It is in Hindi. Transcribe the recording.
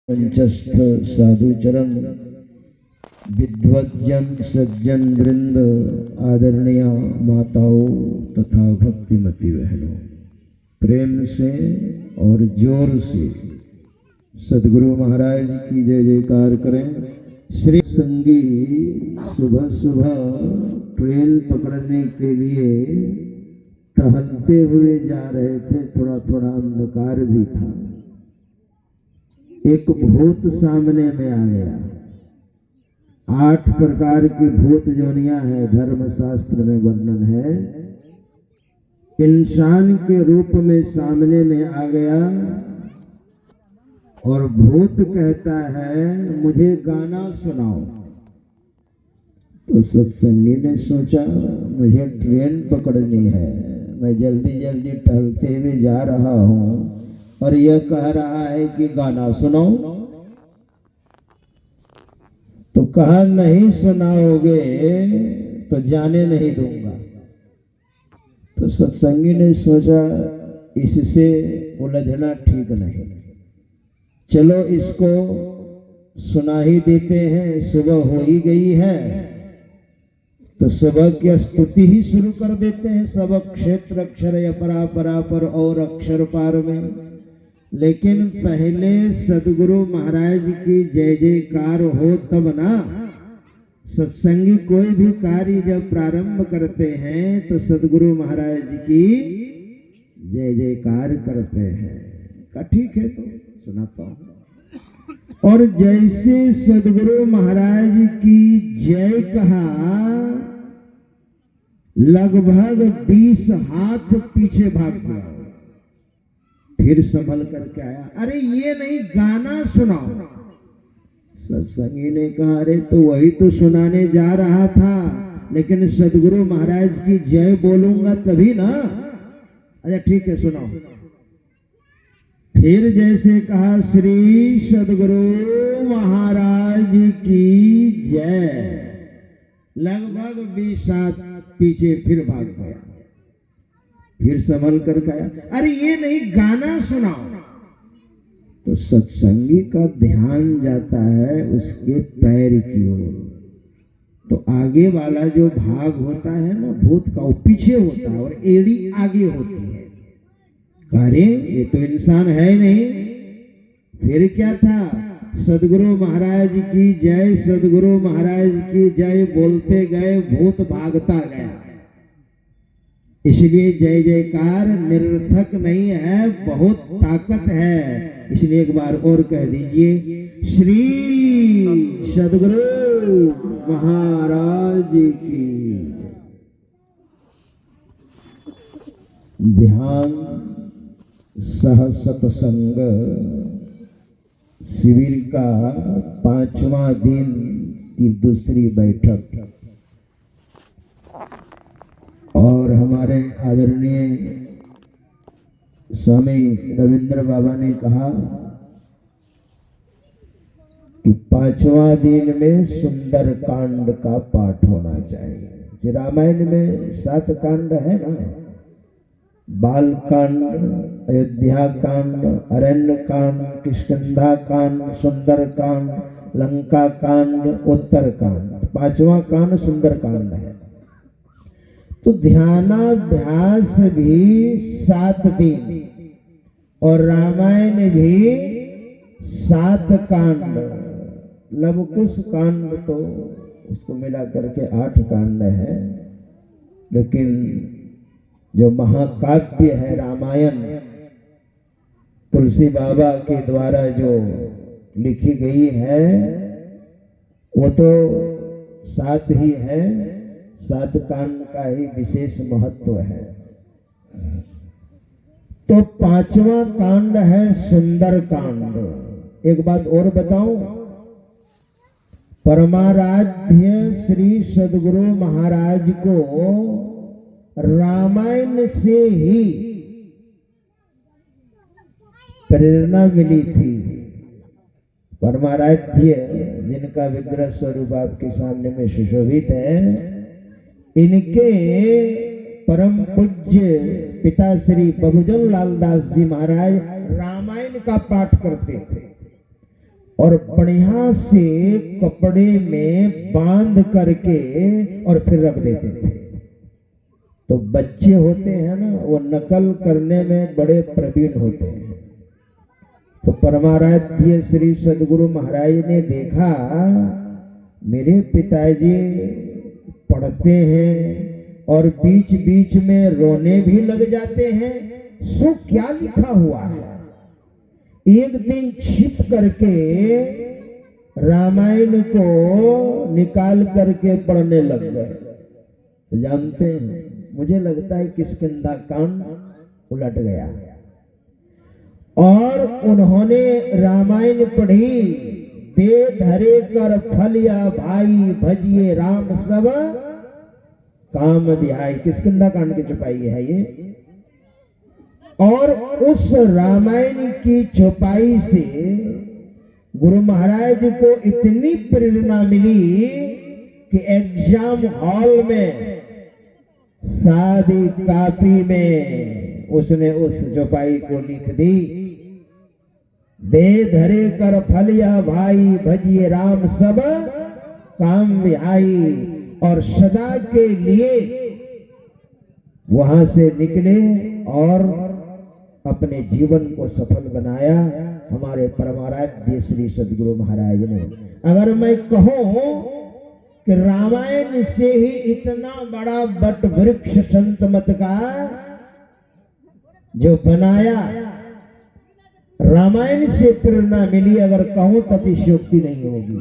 पंचस्थ साधुचरण विद्वज्जन सज्जन वृंद आदरणीय माताओं तथा भक्तिमती बहनों, प्रेम से और जोर से सदगुरु महाराज की जय जयकार करें। श्री संगी सुबह सुबह ट्रेन पकड़ने के लिए टहलते हुए जा रहे थे। थोड़ा थोड़ा अंधकार भी था। एक भूत सामने में आ गया। 8 प्रकार की भूत जोनियां है, धर्मशास्त्र में वर्णन है। इंसान के रूप में सामने में आ गया और भूत कहता है मुझे गाना सुनाओ। तो सत्संगी ने सोचा मुझे ट्रेन पकड़नी है, मैं जल्दी जल्दी टहलते हुए जा रहा हूँ और यह कह रहा है कि गाना सुनाओ। तो कहा नहीं सुनाओगे तो जाने नहीं दूंगा। तो सत्संगी ने सोचा इससे उलझना ठीक नहीं, चलो इसको सुना ही देते हैं। सुबह हो ही गई है तो सुबह की स्तुति ही शुरू कर देते हैं। सब क्षेत्र अक्षर अपरा परा पर और अक्षर पार में। लेकिन पहले सदगुरु महाराज की जय जयकार हो तब ना। सत्संगी कोई भी कार्य जब प्रारंभ करते हैं तो सदगुरु महाराज की जय जयकार करते हैं। का ठीक है तो सुनाता हूं। और जैसे सदगुरु महाराज की जय कहा, लगभग 20 हाथ पीछे भाग गया। फिर संभल करके आया, अरे ये नहीं गाना सुनाओ। सत्संगी ने कहा अरे तो वही तो सुनाने जा रहा था, लेकिन सदगुरु महाराज की जय बोलूंगा तभी ना। अच्छा ठीक है सुनाओ। फिर जैसे कहा श्री सदगुरु महाराज की जय, लगभग 20 हाथ पीछे फिर भाग गया। फिर संभल कर आया, अरे ये नहीं गाना सुनाओ। तो सत्संगी का ध्यान जाता है उसके पैर की ओर। तो आगे वाला जो भाग होता है ना भूत का, वो पीछे होता है और एड़ी आगे होती है। अरे ये तो इंसान है नहीं। फिर क्या था, सदगुरु महाराज की जय, सदगुरु महाराज की जय बोलते गए, भूत भागता गया। इसलिए जय जयकार निरर्थक नहीं है, बहुत ताकत है। इसलिए एक बार और कह दीजिए, श्री सदगुरु महाराज की। ध्यान सह सत्संग शिविर का 5वां दिन की दूसरी बैठक। और हमारे आदरणीय स्वामी रविंद्र बाबा ने कहा कि 5वां दिन में सुंदर कांड का पाठ होना चाहिए। रामायण में 7 कांड है ना, बाल कांड, अयोध्या कांड, अरण्य कांड, किष्किंधा कांड, सुंदर कांड, लंका कांड, उत्तर कांड। 5वां कांड सुंदर कांड है। तो ध्यानाभ्यास भी 7 दिन और रामायण भी 7 कांड। लवकुश कांड तो उसको मिला करके 8 कांड है। लेकिन जो महाकाव्य है रामायण, तुलसी बाबा के द्वारा जो लिखी गई है वो तो 7 ही है। 7 कांड का ही विशेष महत्व है। तो 5वां कांड है सुंदर कांड। एक बात और बताऊं, परमाराध्य श्री सदगुरु महाराज को रामायण से ही प्रेरणा मिली थी। परमाराध्य जिनका विग्रह स्वरूप आपके सामने में सुशोभित है, इनके परम पूज्य पिता श्री बबूजन लाल दास जी महाराज रामायण का पाठ करते थे। और बढ़िया से कपड़े में बांध करके और फिर रख देते थे। तो बच्चे होते हैं ना, वो नकल करने में बड़े प्रवीण होते हैं। तो परमाराध्य श्री सद्गुरु महाराज ने देखा मेरे पिताजी पढ़ते हैं और बीच बीच में रोने भी लग जाते हैं, सो क्या लिखा हुआ है। एक दिन छिप करके रामायण को निकाल करके पढ़ने लग गए। तो जानते हैं, मुझे लगता है किष्किंधा कांड उलट गया और उन्होंने रामायण पढ़ी। दे धरे कर फलिया भाई भजिए राम सब काम बिहाई। किष्किंधा कांड की चौपाई है ये। और उस रामायण की चौपाई से गुरु महाराज को इतनी प्रेरणा मिली कि एग्जाम हॉल में सादी कापी में उसने उस चौपाई को लिख दी। दे धरे कर फलिया भाई भजिए राम सब काम विहाई। और सदा के लिए वहां से निकले और अपने जीवन को सफल बनाया हमारे परमाराध्य श्री सद्गुरु महाराज ने। अगर मैं कहूं कि रामायण से ही इतना बड़ा वट वृक्ष संत मत का जो बनाया, रामायण से प्रेरणा मिली, अगर कहूं तो अतिशयोक्ति नहीं होगी।